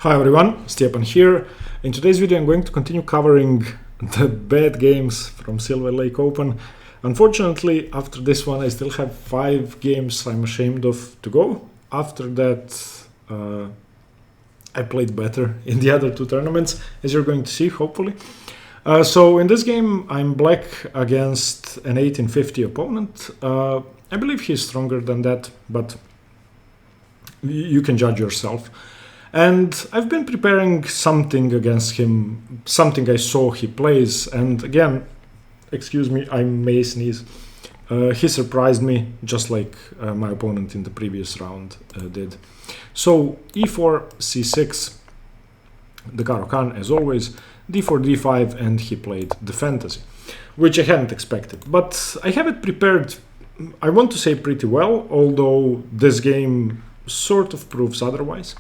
Hi everyone, Stepan here. In today's video I'm going to continue covering the bad games from Silver Lake Open. Unfortunately, after this one I still have 5 games I'm ashamed of to go. After that I played better in the other 2 tournaments, as you're going to see, hopefully. So in this game I'm black against an 1850 opponent. I believe he's stronger than that, but you can judge yourself. And I've been preparing something against him, something I saw he plays, and again, excuse me, I may sneeze. He surprised me, just like my opponent in the previous round did. So e4, c6, the Caro-Kann as always, d4, d5, and he played the Fantasy, which I hadn't expected. But I have it prepared, I want to say pretty well, although this game sort of proves otherwise.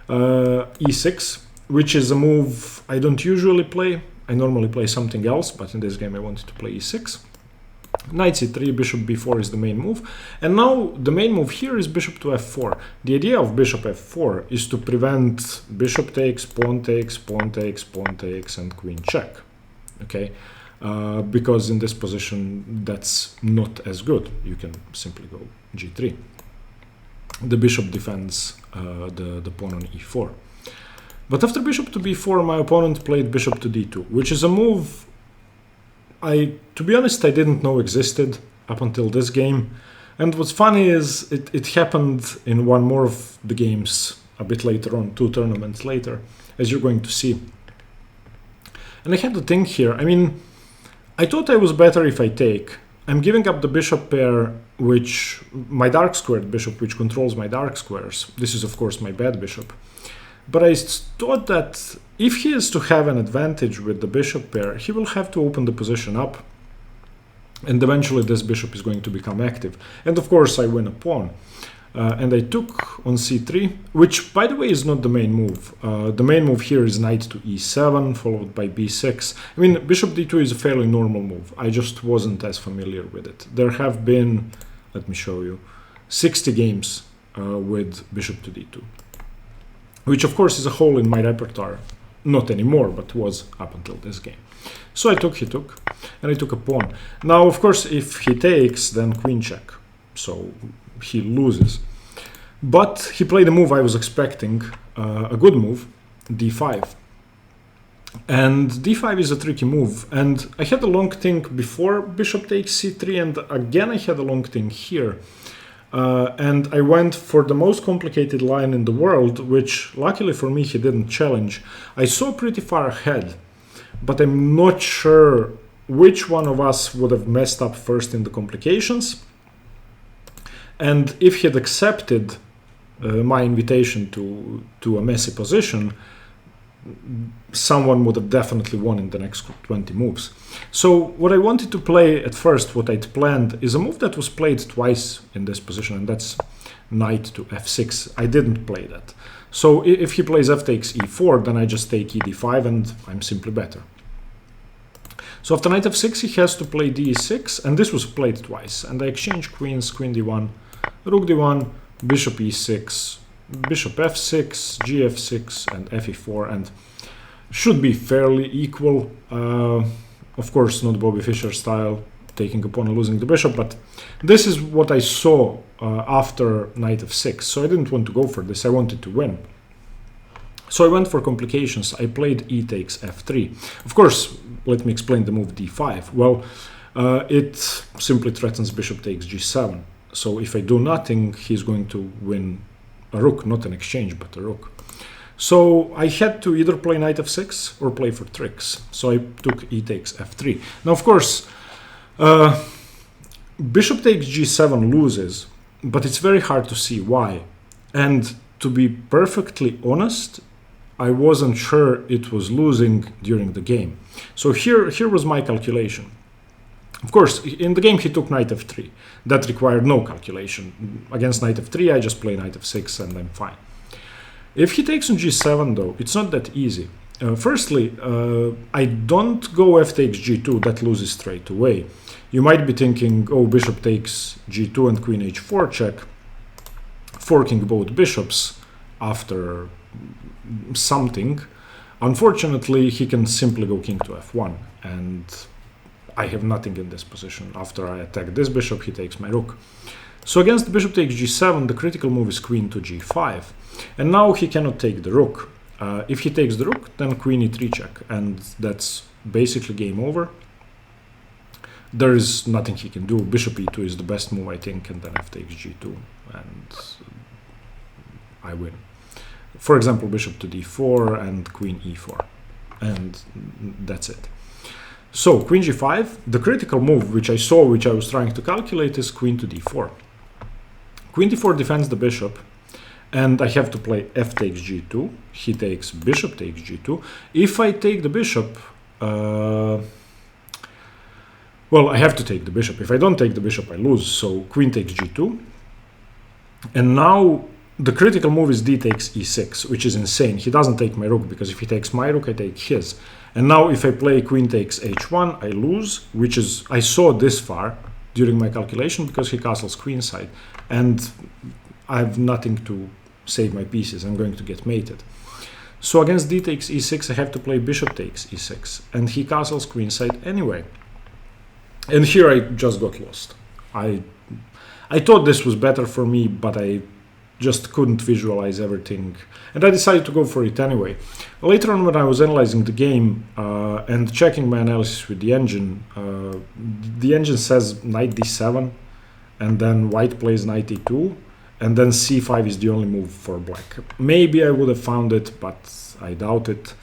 E6, which is a move I don't usually play. I normally play something else, but in this game I wanted to play e6. Knight c3, bishop b4 is the main move. And now the main move here is bishop to f4. The idea of bishop f4 is to prevent bishop takes, pawn takes, pawn takes, pawn takes, and queen check. Okay, because in this position that's not as good. You can simply go g3. The bishop defends the pawn on e4. But after bishop to b4, my opponent played bishop to d2, which is a move to be honest, I didn't know existed up until this game. And what's funny is it happened in one more of the games a bit later on, 2 tournaments later, as you're going to see. And I had to think here, I mean, I thought I was better if I take. I'm giving up the bishop pair, which my dark squared bishop, which controls my dark squares. This is of course my bad bishop. But I thought that if he is to have an advantage with the bishop pair, he will have to open the position up. And eventually this bishop is going to become active. And of course I win a pawn. And I took on c3, which by the way is not the main move. The main move here is knight to e7, followed by b6. I mean, bishop d2 is a fairly normal move. I just wasn't as familiar with it. There have been, let me show you, 60 games with bishop to d2. Which of course is a hole in my repertoire. Not anymore, but was up until this game. So I took, he took, and I took a pawn. Now of course if he takes, then queen check. So he loses. But he played a move I was expecting, a good move, d5. And d5 is a tricky move. And I had a long think before bishop takes c3, and again I had a long think here. And I went for the most complicated line in the world, which luckily for me he didn't challenge. I saw pretty far ahead, but I'm not sure which one of us would have messed up first in the complications. And if he had accepted my invitation to a messy position, someone would have definitely won in the next 20 moves. So what I wanted to play at first, what I'd planned, is a move that was played twice in this position, and that's knight to f6. I didn't play that. So if he plays f takes e4, then I just take e d5 and I'm simply better. So after knight f6 he has to play d6, and this was played twice. And I exchange queens, queen d1, rook d1, bishop e6, bishop f6, gf6, and fe4, and should be fairly equal. Of course, not Bobby Fischer style, taking a pawn and losing the bishop, but this is what I saw after knight f6. So I didn't want to go for this, I wanted to win. So I went for complications. I played e takes f3. Of course, let me explain the move d5. Well, it simply threatens bishop takes g7. So if I do nothing, he's going to win a rook, not an exchange, but a rook. So I had to either play knight f6 or play for tricks. So I took e takes f3. Now, of course, bishop takes g7 loses, but it's very hard to see why. And to be perfectly honest, I wasn't sure it was losing during the game. So here was my calculation. Of course, in the game he took knight f3. That required no calculation. Against knight f3, I just play knight f6 and I'm fine. If he takes on g7 though, it's not that easy. Firstly, I don't go f takes g2, that loses straight away. You might be thinking, oh, bishop takes g2 and queen h4 check, forking both bishops after something. Unfortunately, he can simply go king to f1, and I have nothing in this position. After I attack this bishop, he takes my rook. So against the bishop takes g7, the critical move is queen to g5. And now he cannot take the rook. If he takes the rook, then queen e3 check, and that's basically game over. There is nothing he can do. Bishop e2 is the best move, I think, and then f takes g2, and I win. For example, bishop to d4 and queen e4, and that's it. So queen g5, the critical move which I saw, which I was trying to calculate, is queen to d4. Queen d4 defends the bishop, and I have to play f takes g2. He takes bishop takes g2. If I take the bishop, well, I have to take the bishop. If I don't take the bishop, I lose. So queen takes g2. And now the critical move is d takes e6, which is insane. He doesn't take my rook, because if he takes my rook, I take his. And now if I play queen takes h1, I lose, which is, I saw this far during my calculation, because he castles queenside. And I have nothing to save my pieces. I'm going to get mated. So against d takes e6, I have to play bishop takes e6. And he castles queenside anyway. And here I just got lost. I thought this was better for me, but I just couldn't visualize everything. And I decided to go for it anyway. Later on, when I was analyzing the game and checking my analysis with the engine says knight d7, and then white plays knight e2, and then c5 is the only move for black. Maybe I would have found it, but I doubt it.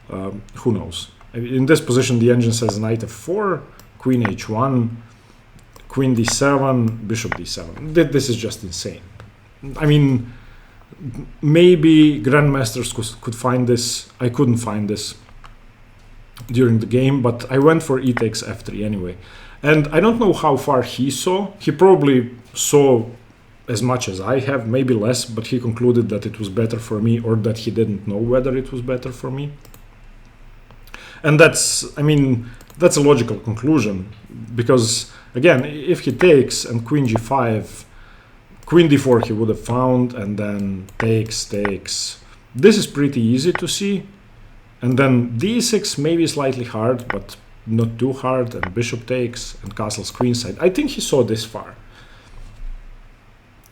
Who knows? In this position, the engine says knight f4, queen h1, queen d7, bishop d7. This is just insane. I mean, maybe grandmasters could find this. I couldn't find this during the game, but I went for e takes f3 anyway. And I don't know how far he saw. He probably saw as much as I have, maybe less, but he concluded that it was better for me, or that he didn't know whether it was better for me. And that's, I mean, that's a logical conclusion, because again, if he takes and queen g5, queen d4 he would have found, and then takes. This is pretty easy to see. And then d6 maybe slightly hard, but not too hard, and bishop takes and castles queenside. I think he saw this far.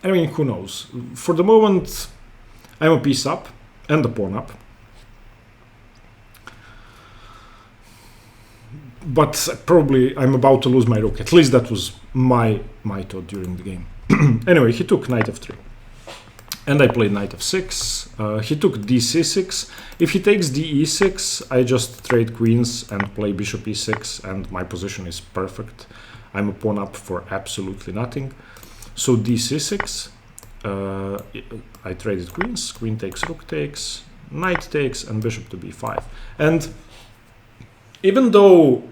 I mean, who knows? For the moment, I'm a piece up and a pawn up. But probably I'm about to lose my rook. At least that was my thought during the game. Anyway, he took knight f3. And I played knight f6. He took dc6. If he takes de6, I just trade queens and play bishop e6, and my position is perfect. I'm a pawn up for absolutely nothing. So dc6, I traded queens, queen takes, rook takes, knight takes, and bishop to b5. And even though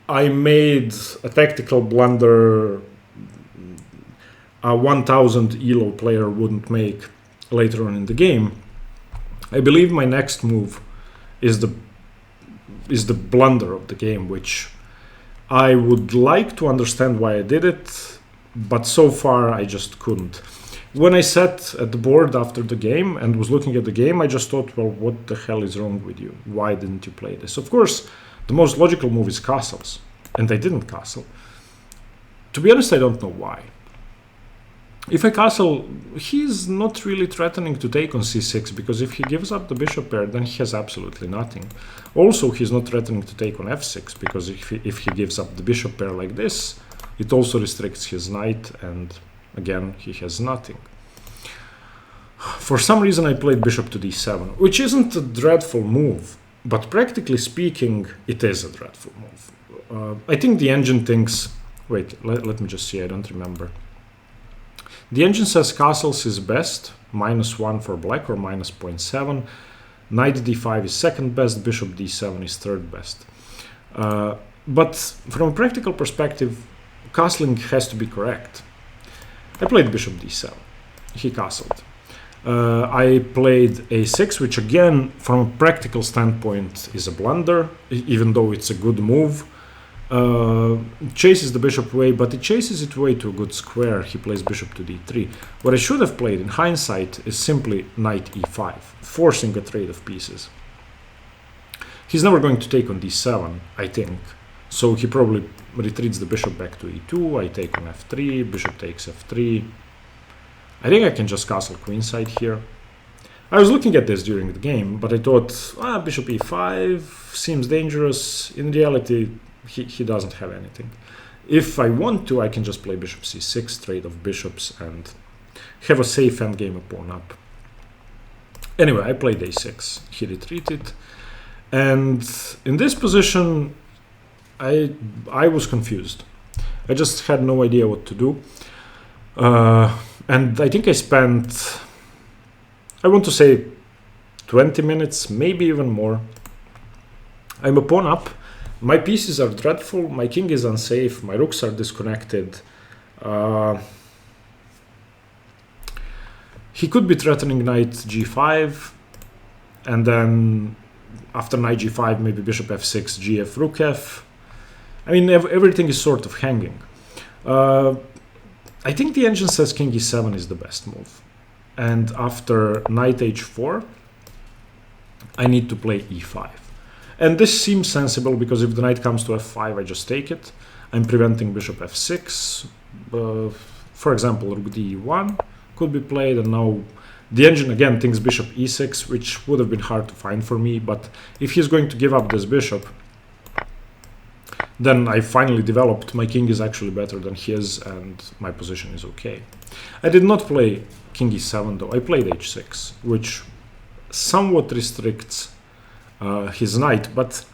I made a tactical blunder a 1000 ELO player wouldn't make later on in the game, I believe my next move is the blunder of the game, which I would like to understand why I did it, but so far I just couldn't. When I sat at the board after the game and was looking at the game, I just thought, well, what the hell is wrong with you? Why didn't you play this? Of course, the most logical move is castles, and I didn't castle. To be honest, I don't know why. If I castle, he's not really threatening to take on c6, because if he gives up the bishop pair, then he has absolutely nothing. Also, he's not threatening to take on f6, because if he gives up the bishop pair like this, it also restricts his knight, and again, he has nothing. For some reason, I played bishop to d7, which isn't a dreadful move, but practically speaking, it is a dreadful move. I think the engine thinks... Wait, let me just see, I don't remember. The engine says castles is best, -1 for black or -0.7. Knight d5 is second best, bishop d7 is third best. But from a practical perspective, castling has to be correct. I played bishop d7. He castled. I played a6, which again, from a practical standpoint, is a blunder, even though it's a good move. chases the bishop away, but he chases it away to a good square. He plays bishop to d3. What I should have played in hindsight is simply knight e5, forcing a trade of pieces. He's never going to take on d7, I think. So he probably retreats the bishop back to e2. I take on f3, bishop takes f3. I think I can just castle queenside here. I was looking at this during the game, but I thought, bishop e5 seems dangerous. In reality, he doesn't have anything. If I want to, I can just play bishop c6, trade of bishops, and have a safe endgame a pawn up. Anyway, I played a6. He retreated. And in this position, I was confused. I just had no idea what to do. And I think I spent, I want to say 20 minutes, maybe even more. I'm a pawn up. My pieces are dreadful. My king is unsafe. My rooks are disconnected. He could be threatening knight g5. And then after knight g5, maybe bishop f6, gf, rook f. I mean, everything is sort of hanging. I think the engine says king e7 is the best move. And after knight h4, I need to play e5. And this seems sensible because if the knight comes to f5, I just take it. I'm preventing bishop f6. For example, rook d1 could be played, and now the engine again thinks bishop e6, which would have been hard to find for me. But if he's going to give up this bishop, then I finally developed my king is actually better than his, and my position is okay. I did not play king e7 though. I played h6, which somewhat restricts his knight, but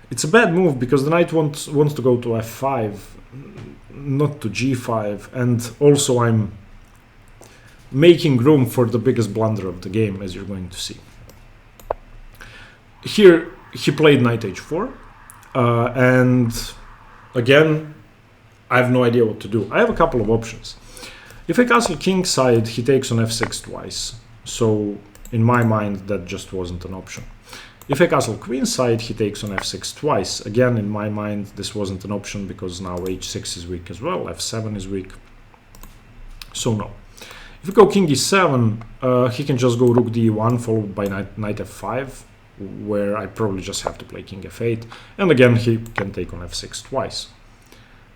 it's a bad move because the knight wants to go to f5, not to g5, and also I'm making room for the biggest blunder of the game, as you're going to see. Here he played knight h4, and again I have no idea what to do. I have a couple of options. If I castle kingside, he takes on f6 twice, so in my mind that just wasn't an option. If I castle queenside, he takes on f6 twice. Again, in my mind, this wasn't an option because now h6 is weak as well, f7 is weak. So no. If we go king e7, he can just go rook d1 followed by knight f5, where I probably just have to play king f8. And again, he can take on f6 twice.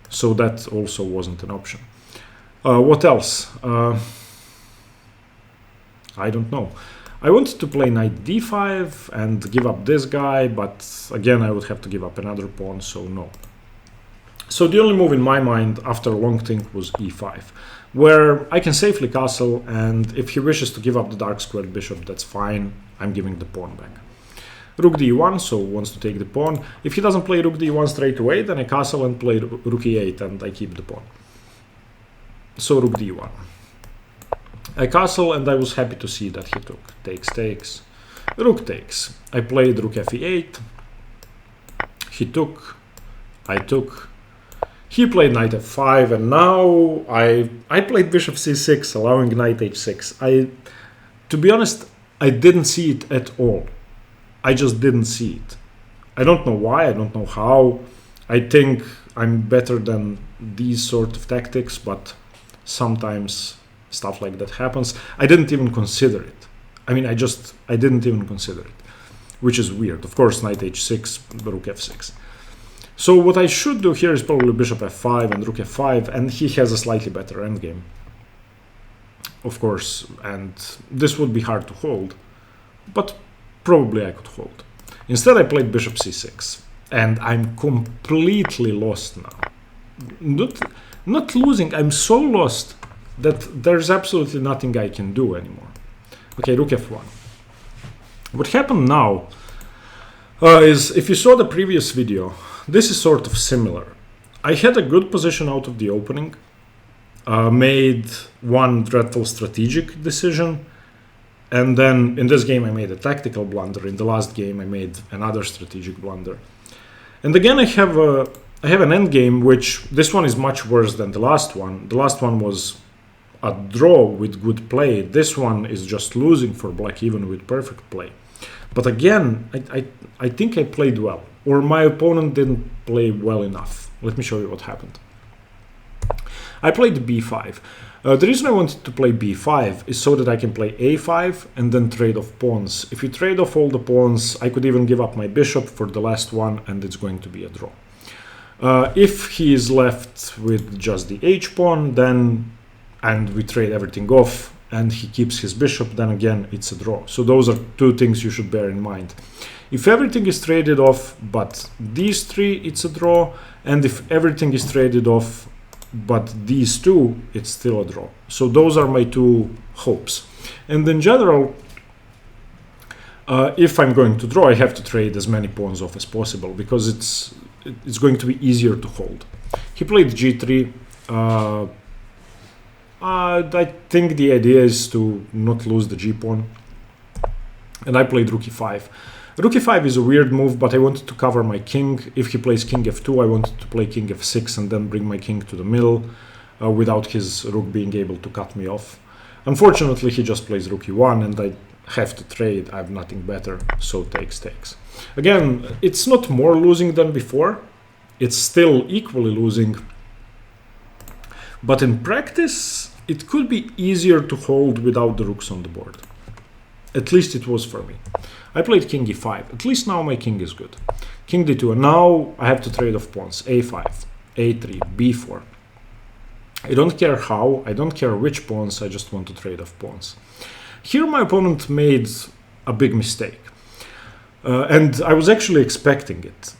So that also wasn't an option. What else? I don't know. I wanted to play knight d5 and give up this guy, but again I would have to give up another pawn, so no. So the only move in my mind after a long think was e5, where I can safely castle, and if he wishes to give up the dark squared bishop, that's fine. I'm giving the pawn back. Rook d1, so wants to take the pawn. If he doesn't play rook d1 straight away, then I castle and play rook e8 and I keep the pawn. So rook d1. I castle, and I was happy to see that he took. Takes. Rook takes. I played rook fe8. He took. I took. He played knight f5, and now I played bishop c6, allowing knight h6. To be honest, I didn't see it at all. I just didn't see it. I don't know why, I don't know how. I think I'm better than these sort of tactics, but sometimes stuff like that happens. I didn't even consider it. I mean, I didn't even consider it, which is weird. Of course, knight h6, rook f6. So what I should do here is probably bishop f5 and rook f5, and he has a slightly better endgame, of course, and this would be hard to hold, but probably I could hold. Instead, I played bishop c6, and I'm completely lost now. Not losing, I'm so lost that there's absolutely nothing I can do anymore. Okay, rook f1. What happened now is, if you saw the previous video, this is sort of similar. I had a good position out of the opening, made one dreadful strategic decision, and then in this game I made a tactical blunder. In the last game I made another strategic blunder. And again I have an endgame, which this one is much worse than the last one. The last one was a draw with good play. This one is just losing for black even with perfect play. But again, I think I played well, or my opponent didn't play well enough. Let me show you what happened. I played b5. The reason I wanted to play b5 is so that I can play a5 and then trade off pawns. If you trade off all the pawns, I could even give up my bishop for the last one, and it's going to be a draw. If he is left with just the h-pawn, then, and we trade everything off, and he keeps his bishop, then again it's a draw. So those are two things you should bear in mind. If everything is traded off but these three, it's a draw, and if everything is traded off but these two, it's still a draw. So those are my two hopes. And in general, if I'm going to draw, I have to trade as many pawns off as possible, because it's going to be easier to hold. He played g3. I think the idea is to not lose the g-pawn. And I played rook e5. Rook e5 is a weird move, but I wanted to cover my king. If he plays king f2, I wanted to play king f6 and then bring my king to the middle without his rook being able to cut me off. Unfortunately, he just plays rook e1 and I have to trade. I have nothing better, so takes. Again, it's not more losing than before. It's still equally losing. But in practice, it could be easier to hold without the rooks on the board. At least it was for me. I played king e5. At least now my king is good. King d2. And now I have to trade off pawns. a5, a3, b4. I don't care how. I don't care which pawns. I just want to trade off pawns. Here my opponent made a big mistake. And I was actually expecting it.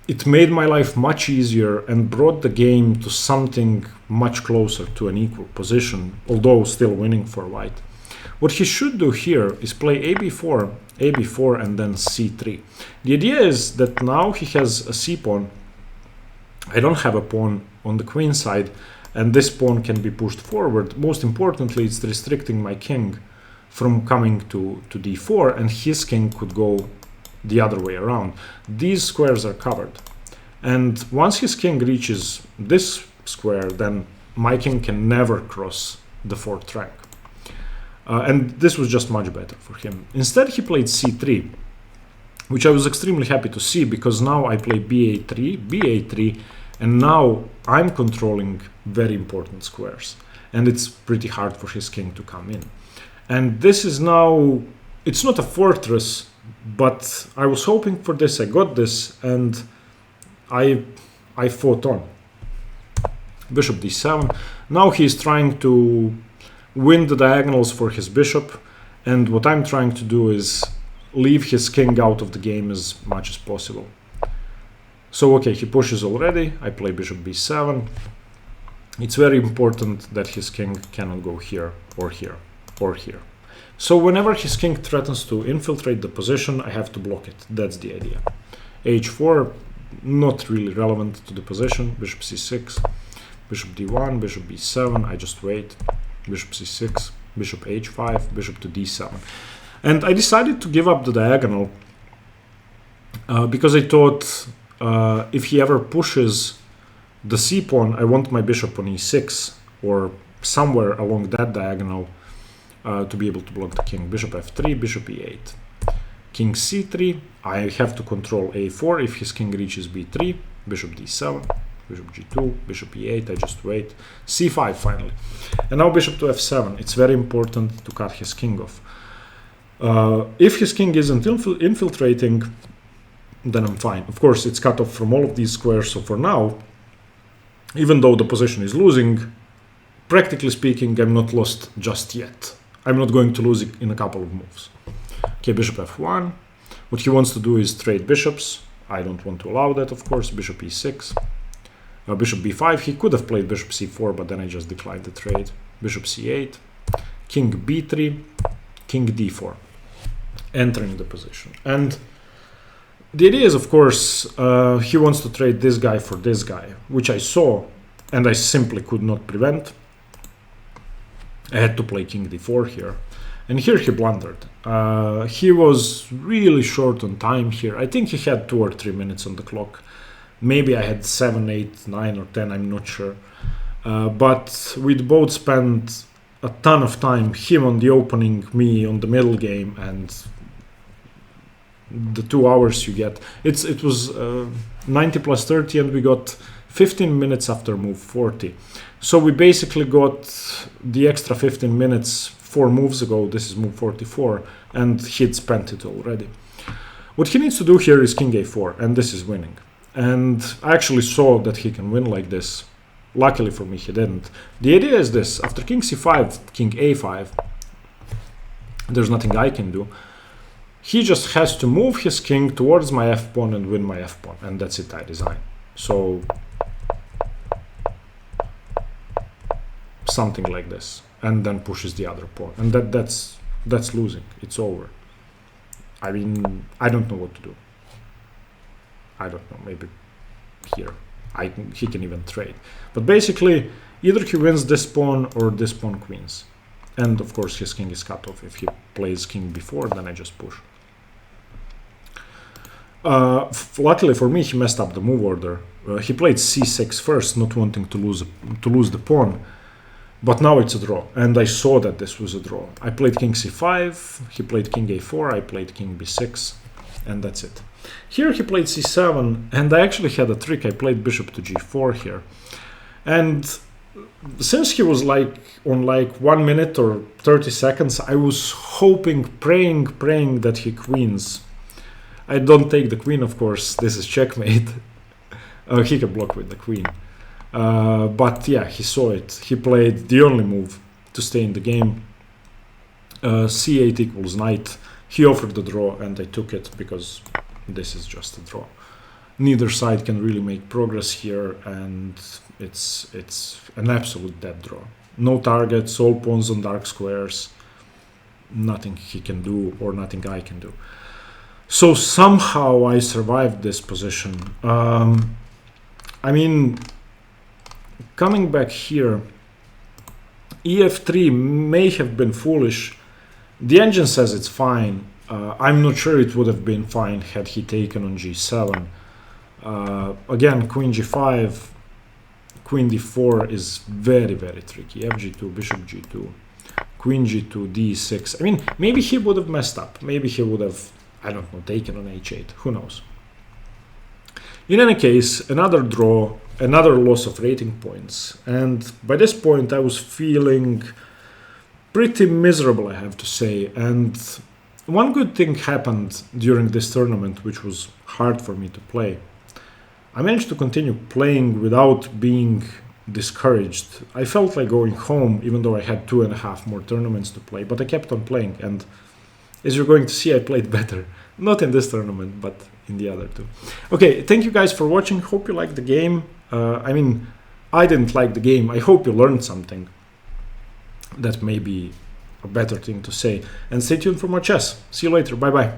It made my life much easier and brought the game to something much closer to an equal position, although still winning for white. What he should do here is play ab4, and then c3. The idea is that now he has a c-pawn. I don't have a pawn on the queen side, and this pawn can be pushed forward. Most importantly, it's restricting my king from coming to d4, and his king could go the other way around. These squares are covered. And once his king reaches this square, then my king can never cross the fourth rank. And this was just much better for him. Instead, he played c3, which I was extremely happy to see, because now I play ba3, and now I'm controlling very important squares. And it's pretty hard for his king to come in. And this is now, it's not a fortress, but I was hoping for this. I got this, and I fought on. Bishop d7. Now he's trying to win the diagonals for his bishop, and what I'm trying to do is leave his king out of the game as much as possible. So okay, he pushes already. I play bishop b7. It's very important that his king cannot go here or here or here. So whenever his king threatens to infiltrate the position, I have to block it. That's the idea. h4, not really relevant to the position. Bishop c6, bishop d1, bishop b7. I just wait. Bishop c6, bishop h5, bishop to d7. And I decided to give up the diagonal because I thought if he ever pushes the c-pawn, I want my bishop on e6 or somewhere along that diagonal to be able to block the king. Bishop f3, bishop e8. King c3, I have to control a4 if his king reaches b3, bishop d7. Bishop g2, bishop e8, I just wait. c5 finally. And now bishop to f7. It's very important to cut his king off. If his king isn't infiltrating, then I'm fine. Of course, it's cut off from all of these squares, so for now, even though the position is losing, practically speaking, I'm not lost just yet. I'm not going to lose it in a couple of moves. Okay, bishop f1. What he wants to do is trade bishops. I don't want to allow that, of course. Bishop e6. Bishop b5, he could have played bishop c4, but then I just declined the trade. Bishop c8, king b3, king d4, entering the position. And the idea is, of course, he wants to trade this guy for this guy, which I saw, and I simply could not prevent. I had to play king d4 here. And here he blundered. He was really short on time here. I think he had 2 or 3 minutes on the clock. Maybe I had 7, 8, 9 or 10, I'm not sure. But we'd both spent a ton of time, him on the opening, me on the middle game, and the 2 hours you get. It was 90 plus 30, and we got 15 minutes after move 40. So we basically got the extra 15 minutes 4 moves ago. This is move 44, and he'd spent it already. What he needs to do here is king a4, and this is winning. And I actually saw that he can win like this. Luckily for me, he didn't. The idea is this: after king c5, king a5, there's nothing I can do. He just has to move his king towards my f-pawn and win my f-pawn, and that's it, I design. So something like this, and then pushes the other pawn, and that's losing. It's over. I mean, I don't know what to do. I don't know, maybe here he can even trade, but basically either he wins this pawn or this pawn queens, and of course his king is cut off. If he plays king b4, then I just push. Luckily for me, he messed up the move order. He played c6 first, not wanting to lose the pawn, but now it's a draw, and I saw that this was a draw. I played king c5, he played king a4, I played king b6, and that's it. Here he played c7, and I actually had a trick. I played bishop to g4 here, and since he was like on like 1 minute or 30 seconds, I was hoping, praying that he queens. I don't take the queen, of course. This is checkmate. He can block with the queen. But yeah, he saw it. He played the only move to stay in the game. c8 equals knight. He offered the draw, and I took it because this is just a draw. Neither side can really make progress here, and it's an absolute dead draw. No targets, all pawns on dark squares. Nothing he can do, or nothing I can do. So somehow I survived this position. I mean, coming back here, ef3 may have been foolish. The engine says it's fine. I'm not sure it would have been fine had he taken on g7. Again, queen g5, queen d4 is very, very tricky. fg2, bishop g2, queen g2, d6. I mean, maybe he would have messed up. Maybe he would have, I don't know, taken on h8. Who knows? In any case, another draw, another loss of rating points. And by this point, I was feeling pretty miserable, I have to say. And one good thing happened during this tournament, which was hard for me to play. I managed to continue playing without being discouraged. I felt like going home, even though I had 2.5 more tournaments to play, but I kept on playing. And as you're going to see, I played better. Not in this tournament, but in the other two. Okay, thank you guys for watching. Hope you liked the game. I mean, I didn't like the game. I hope you learned something. That may be a better thing to say. And stay tuned for more chess. See you later. Bye-bye.